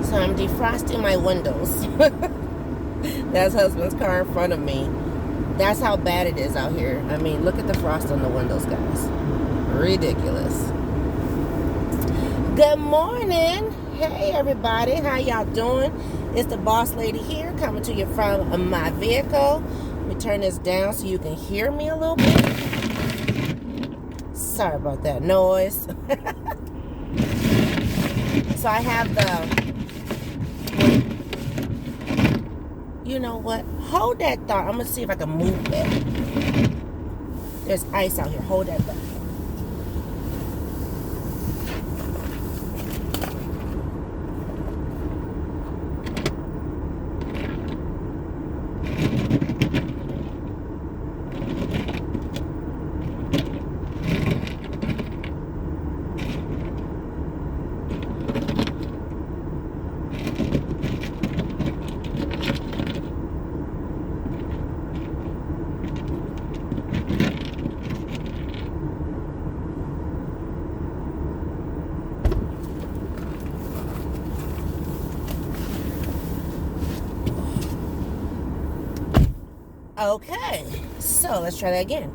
So I'm defrosting my windows. That's husband's car in front of me. That's how bad it is out here. I mean, look at the frost on the windows, guys. Ridiculous. Good morning. Hey, everybody. How y'all doing? It's the boss lady here coming to you from my vehicle. Let me turn this down so you can hear me a little bit. Sorry about that noise. So I have the... You know what? Hold that thought. I'm going to see if I can move that. There's ice out here. Hold that thought. Okay, so let's try that again.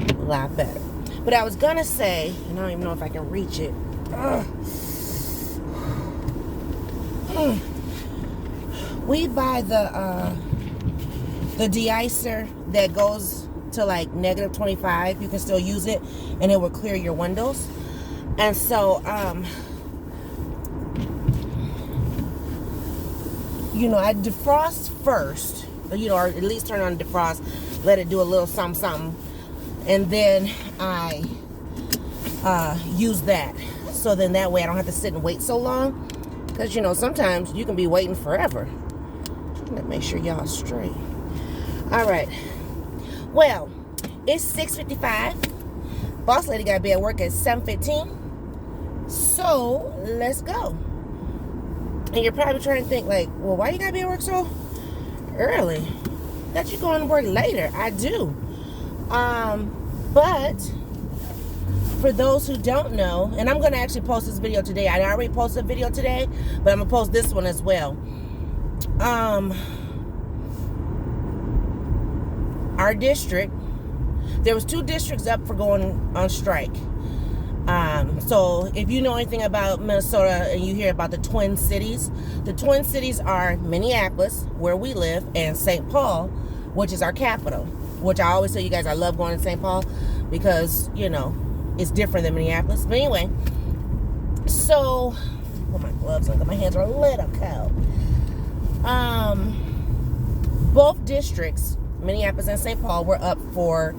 A lot better. But I was gonna say, and I don't even know if I can reach it. We buy the de-icer that goes to like negative 25. You can still use it, and it will clear your windows. And so, I defrost first. Or at least turn on the defrost, let it do a little something, and then I use that. So then that way I don't have to sit and wait so long, because sometimes you can be waiting forever. Let me make sure y'all straight. All right. Well, it's 6:55. Boss lady got to be at work at 7:15. So let's go. And you're probably trying to think like, well, why you got to be at work so early? That you going to work later. I do. But for those who don't know, and I'm going to actually post this video today. I already posted a video today, but I'm going to post this one as well. Our district, there was 2 districts up for going on strike. So if you know anything about Minnesota and you hear about the Twin Cities are Minneapolis, where we live, and St. Paul, which is our capital, which I always tell you guys I love going to St. Paul because, it's different than Minneapolis. But anyway, so, put my gloves on, my hands are a little cold. Both districts, Minneapolis and St. Paul, were up for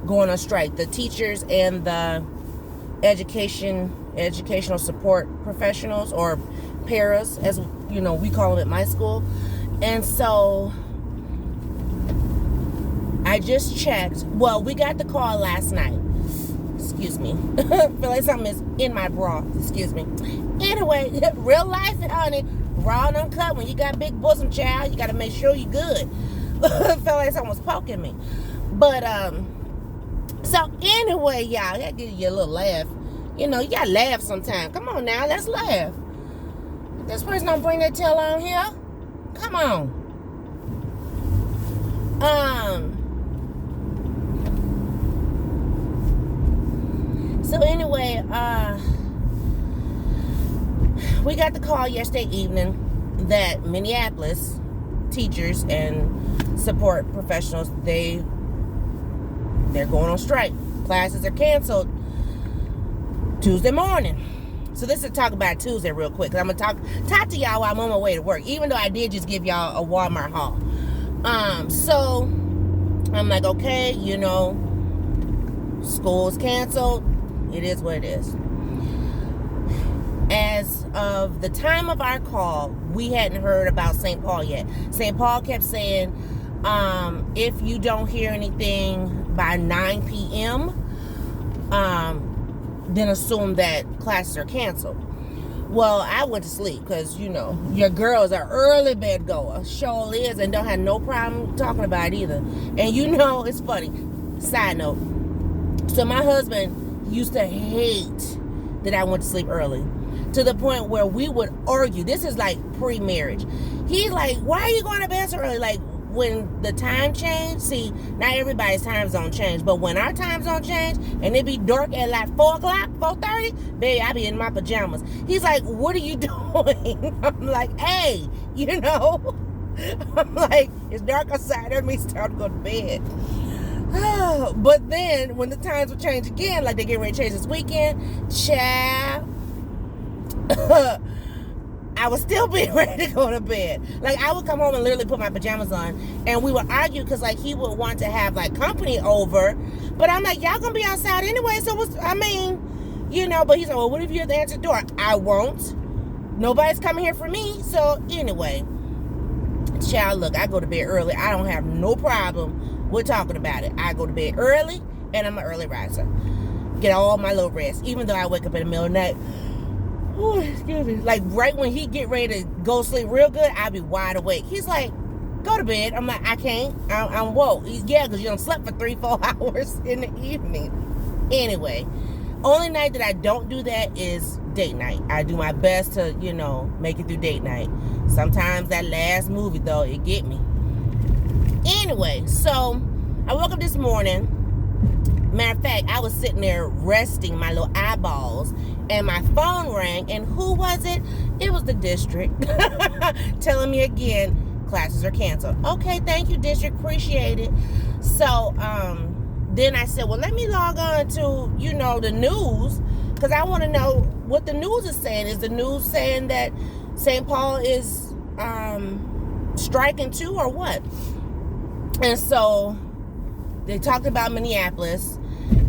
going on strike. The teachers and the educational support professionals, or paras, as we call them at my school. And so I just checked. Well, we got the call last night. Excuse me. I feel like something is in my bra. Excuse me. Anyway, real life, honey. Raw and uncut. When you got big bosom, child, you got to make sure you're good. I felt like someone was poking me. But so anyway, y'all, I give you a little laugh. You gotta laugh sometime. Come on now, let's laugh. This person don't bring their tail on here. Come on. So anyway, we got the call yesterday evening that Minneapolis teachers and support professionals, they're going on strike. Classes are canceled Tuesday morning. So this is talk about Tuesday real quick, because I'm gonna talk to y'all while I'm on my way to work, even though I did just give y'all a Walmart haul. So I'm like, okay, school's canceled. It is what it is. As of the time of our call, we hadn't heard about St. Paul yet. St. Paul kept saying, if you don't hear anything by 9 p.m., then assume that classes are canceled. Well, I went to sleep because, your girl is an early bed goer. Sure is, and don't have no problem talking about it either. And it's funny. Side note. So my husband used to hate that I went to sleep early. To the point where we would argue. This is like pre-marriage. He's like, why are you going to bed so early? Like, when the time changed, see, not everybody's time zone changed, but when our time zone changed and it be dark at like 4 o'clock, 4:30, baby, I be in my pajamas. He's like, what are you doing? I'm like, hey, you know, I'm like, it's dark outside, that means it's time to go to bed. But then when the times would change again, like they get ready to change this weekend, child, I was still being ready to go to bed. Like, I would come home and literally put my pajamas on, and we would argue because, like, he would want to have, like, company over. But I'm like, y'all gonna be outside anyway, so you know, but he's like, well, what if you have to answer the door? I won't. Nobody's coming here for me. So, anyway, child, look, I go to bed early. I don't have no problem with talking about it. I go to bed early, and I'm an early riser. Get all my little rest, even though I wake up in the middle of the night. Oh, excuse me. Like, right when he get ready to go sleep real good, I'll be wide awake. He's like, go to bed. I'm like, I can't. I'm woke. Yeah, because you don't slept for 3-4 hours in the evening. Anyway, only night that I don't do that is date night. I do my best to, you know, make it through date night. Sometimes that last movie, though, it get me. Anyway, so I woke up this morning. Matter of fact, I was sitting there resting my little eyeballs, and my phone rang, and who was it? It was the district telling me again, classes are canceled. Okay, thank you, district, appreciate it. So then I said, well, let me log on to, you know, the news, because I want to know what the news is saying. Is the news saying that St. Paul is striking too, or what? And so they talked about Minneapolis,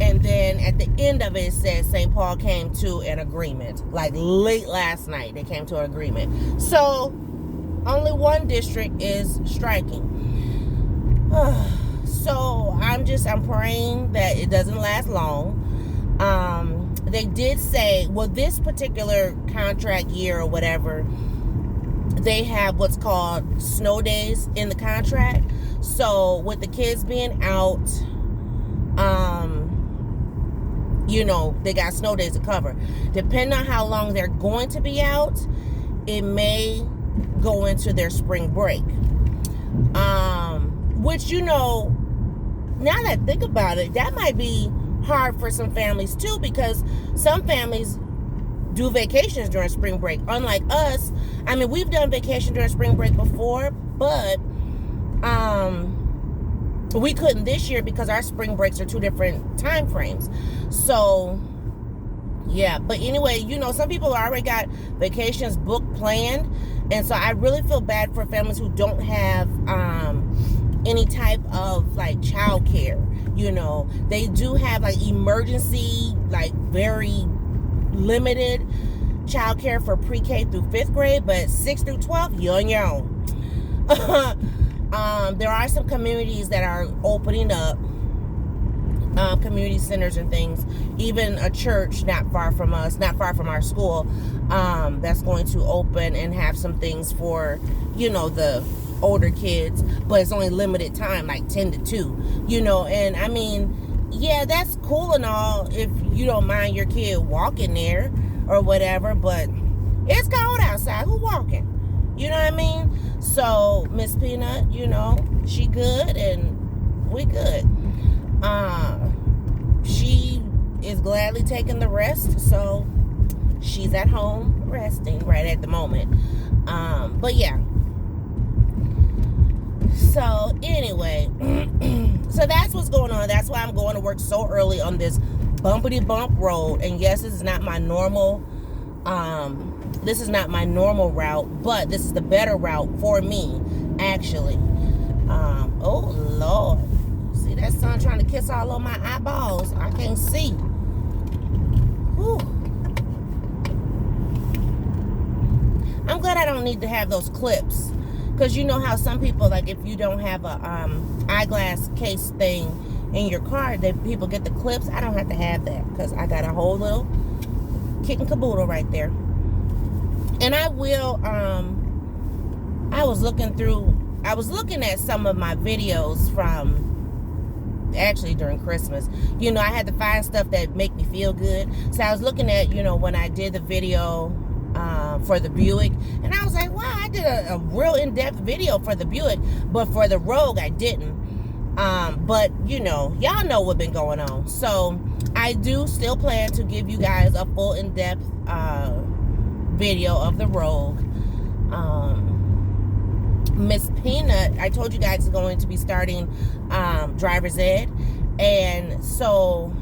and then at the end of it said St. Paul came to an agreement. Like late last night, they came to an agreement. So only one district is striking. So I'm praying that it doesn't last long. They did say, well, this particular contract year or whatever, they have what's called snow days in the contract. So with the kids being out, you know, they got snow days to cover. Depending on how long they're going to be out, it may go into their spring break. Which, you know, now that I think about it, that might be hard for some families too, because some families do vacations during spring break. Unlike us, I mean, we've done vacation during spring break before, but we couldn't this year because our spring breaks are 2 different time frames. So yeah, but anyway, you know, some people already got vacations booked, planned, and so I really feel bad for families who don't have any type of like child care. You know, they do have like emergency, like very limited child care for pre-K through 5th grade, but 6th through 12th, you're on your own. There are some communities that are opening up, community centers and things. Even a church not far from us, not far from our school, that's going to open and have some things for, you know, the older kids, but it's only limited time, like 10 to 2, you know. And I mean, yeah, that's cool and all if you don't mind your kid walking there or whatever, but it's cold outside. Who walking? You know what I mean? So Miss Peanut, you know, she good and we good. She is gladly taking the rest, so she's at home resting right at the moment. But yeah. So anyway, so that's what's going on. That's why I'm going to work so early on this bumpity bump road. And yes, this is not my normal route, but this is the better route for me, actually. Oh Lord, see that sun trying to kiss all over my eyeballs. I can't see. Whew. I'm glad I don't need to have those clips, because you know how some people, like if you don't have a eyeglass case thing in your car, people get the clips. I don't have to have that because I got a whole little kit and caboodle right there. And I will, I was looking at some of my videos from actually during Christmas. You know, I had to find stuff that make me feel good. So I was looking at, you know, when I did the video for the Buick, and I was like, wow, I did a real in-depth video for the Buick, but for the Rogue I didn't. But you know, y'all know what's been going on. So I do still plan to give you guys a full in-depth video of the Rogue. Miss Peanut, I told you guys, is going to be starting driver's ed. And so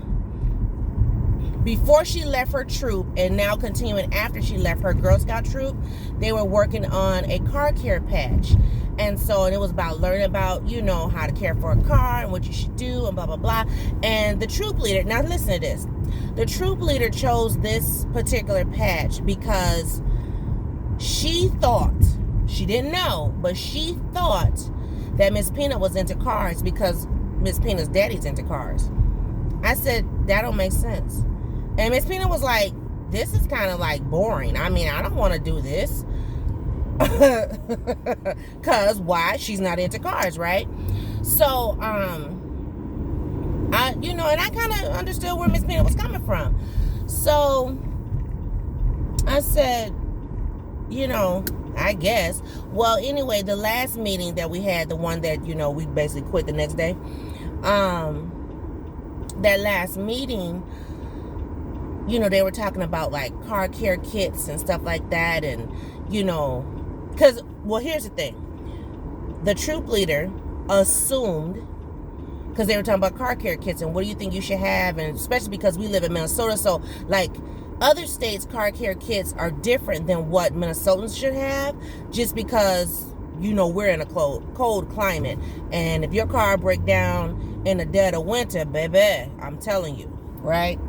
before she left her troop, and now continuing after she left her Girl Scout troop, they were working on a car care patch. And so, and it was about learning about, you know, how to care for a car and what you should do and blah, blah, blah. And the troop leader, now listen to this. The troop leader chose this particular patch because she thought, she didn't know, but she thought that Miss Peanut was into cars because Miss Peanut's daddy's into cars. I said, that don't make sense. And Miss Peanut was like, this is kind of like boring. I mean, I don't want to do this. Cause why? She's not into cars, right? So, I, you know, and I kind of understood where Miss Peanut was coming from. So I said, you know, I guess. Well, anyway, the last meeting that we had, the one that, you know, we basically quit the next day. That last meeting, you know, they were talking about like car care kits and stuff like that, and you know, because, well, here's the thing. The troop leader assumed, because they were talking about car care kits and what do you think you should have, and especially because we live in Minnesota, so like other states' car care kits are different than what Minnesotans should have, just because, you know, we're in a cold climate, and if your car break down in the dead of winter, baby, I'm telling you, right?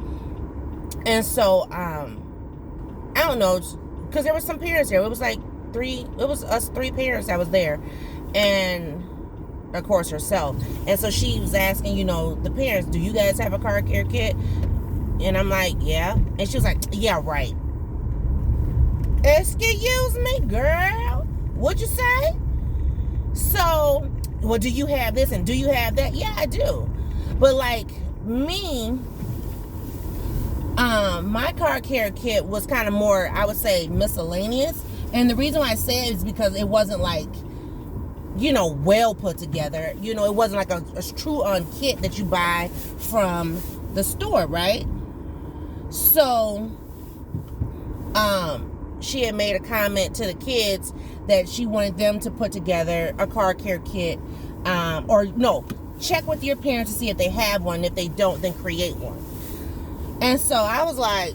And so, I don't know, because there were some parents there. It was like us three parents that was there, and of course herself. And so she was asking, you know, the parents, do you guys have a car care kit? And I'm like, yeah. And she was like, yeah, right. Excuse me, girl. What'd you say? So, well, do you have this and do you have that? Yeah, I do. But like me, my car care kit was kind of more, I would say, miscellaneous. And the reason why I say it is because it wasn't like, you know, well put together. You know, it wasn't like a true on kit that you buy from the store, right? So, she had made a comment to the kids that she wanted them to put together a car care kit, or no, check with your parents to see if they have one. If they don't, then create one. And so I was like,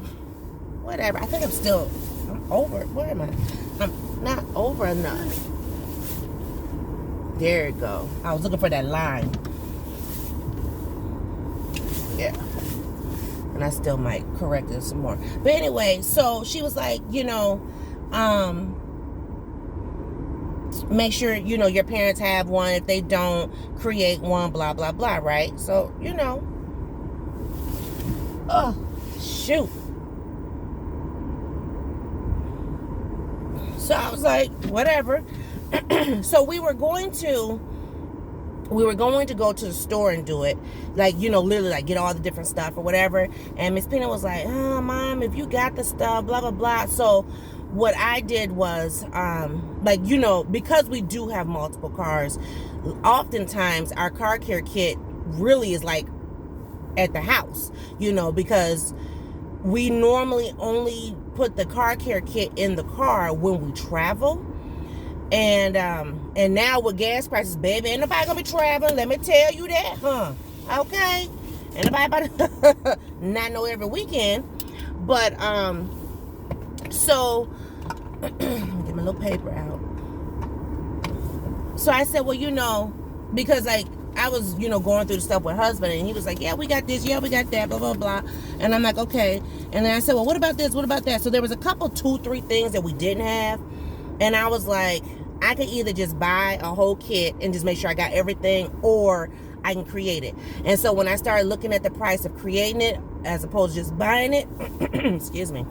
whatever. I think I'm over it. Where am I? I'm not over enough. There you go. I was looking for that line. Yeah. And I still might correct it some more. But anyway, so she was like, you know, make sure, you know, your parents have one. If they don't, create one, blah, blah, blah, right? So, you know. Oh, shoot. So I was like, whatever. So we were going to go to the store and do it, like, you know, literally like get all the different stuff or whatever. And Miss Peanut was like, oh, Mom, if you got the stuff, blah, blah, blah. So what I did was, like, you know, because we do have multiple cars, oftentimes our car care kit really is like at the house, you know, because we normally only put the car care kit in the car when we travel. And now with gas prices, baby, ain't nobody gonna be traveling. Let me tell you that, huh? Okay, ain't nobody about to not know every weekend. But so let me get my little paper out. So I said, well, you know, because like I was, you know, going through the stuff with husband, and he was like, yeah, we got this, yeah, we got that, blah, blah, blah. And I'm like, okay. And then I said, well, what about this? What about that? So there was a couple, 2-3 things that we didn't have. And I was like, I could either just buy a whole kit and just make sure I got everything, or I can create it. And so when I started looking at the price of creating it as opposed to just buying it, excuse me,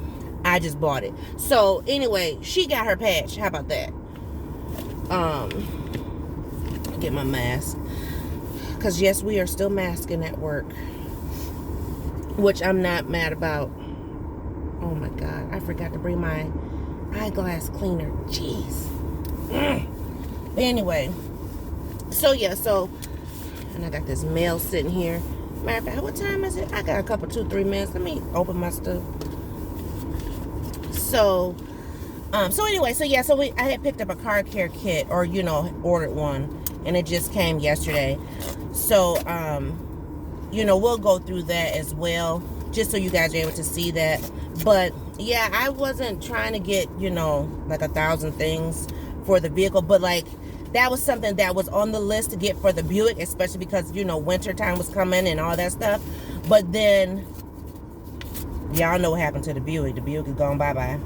I just bought it. So anyway, she got her patch. How about that? Get my mask. Because yes, we are still masking at work, which I'm not mad about. Oh my God, I forgot to bring my eyeglass cleaner. Jeez. But anyway, so yeah, and I got this mail sitting here. Matter of fact, what time is it? I got a couple, 2-3 minutes. Let me open my stuff. So anyway, I had picked up a car care kit, or ordered one, and it just came yesterday. So we'll go through that as well, just so you guys are able to see that. But yeah, I wasn't trying to get like 1,000 things for the vehicle, but like that was something that was on the list to get for the Buick, especially because winter time was coming and all that stuff. But then y'all know what happened to the Buick. The Buick is gone bye-bye.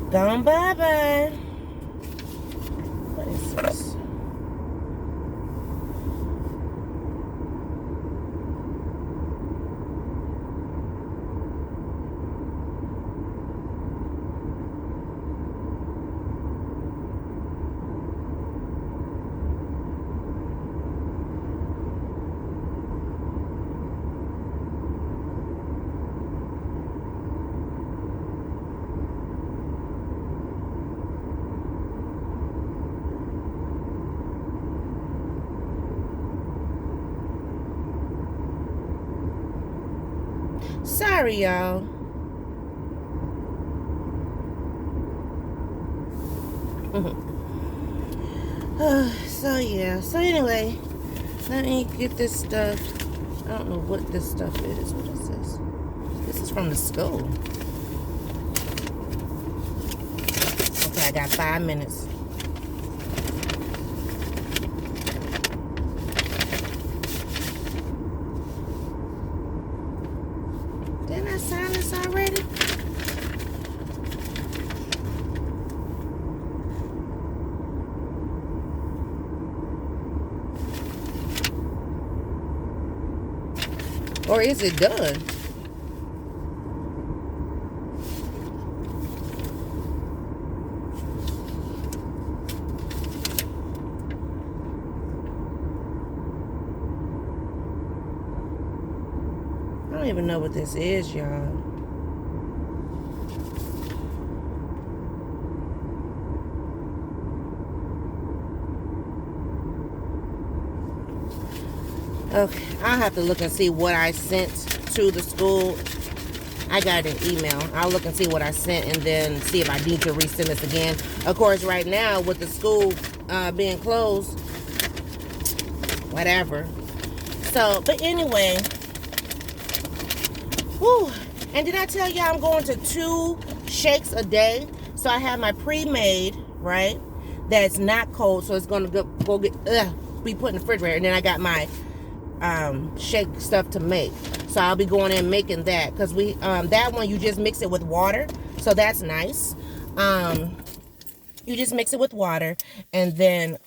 Gone bye-bye. What is this? Sorry, y'all. So anyway, let me get this stuff. I don't know what this stuff is. What is this? This is from the school. Okay, I got 5 minutes. Didn't I sign this already? Or is it done? I don't even know what this is, y'all. Okay, I'll have to look and see what I sent to the school. I got an email. I'll look and see what I sent and then see if I need to resend this again. Of course, right now, with the school being closed, whatever. So, but anyway. Whew. And did I tell you I'm going to 2 shakes a day? So I have my pre-made, right? That's not cold, so it's going to be put in the refrigerator. And then I got my shake stuff to make, so I'll be going in making that, because we that one you just mix it with water, so that's nice. You just mix it with water and then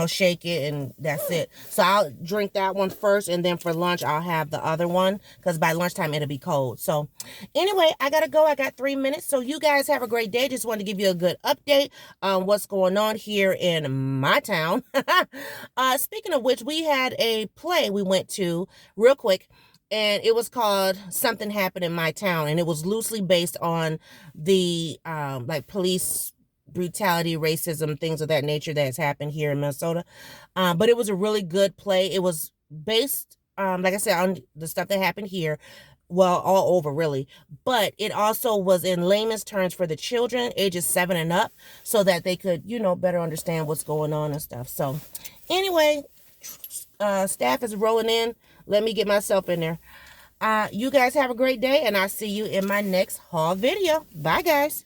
shake it, and that's it. So I'll drink that one first, and then for lunch I'll have the other one, because by lunchtime it'll be cold. So anyway, I gotta go. I got 3 minutes. So you guys have a great day. Just wanted to give you a good update on what's going on here in my town. Speaking of which, we had a play we went to real quick, and it was called Something Happened in My Town, and it was loosely based on the like police brutality, racism, things of that nature that has happened here in Minnesota. But it was a really good play. It was based, like I said, on the stuff that happened here. Well, all over really. But it also was in layman's terms for the children, ages 7 and up, so that they could, better understand what's going on and stuff. So anyway, staff is rolling in. Let me get myself in there. You guys have a great day, and I'll see you in my next haul video. Bye, guys.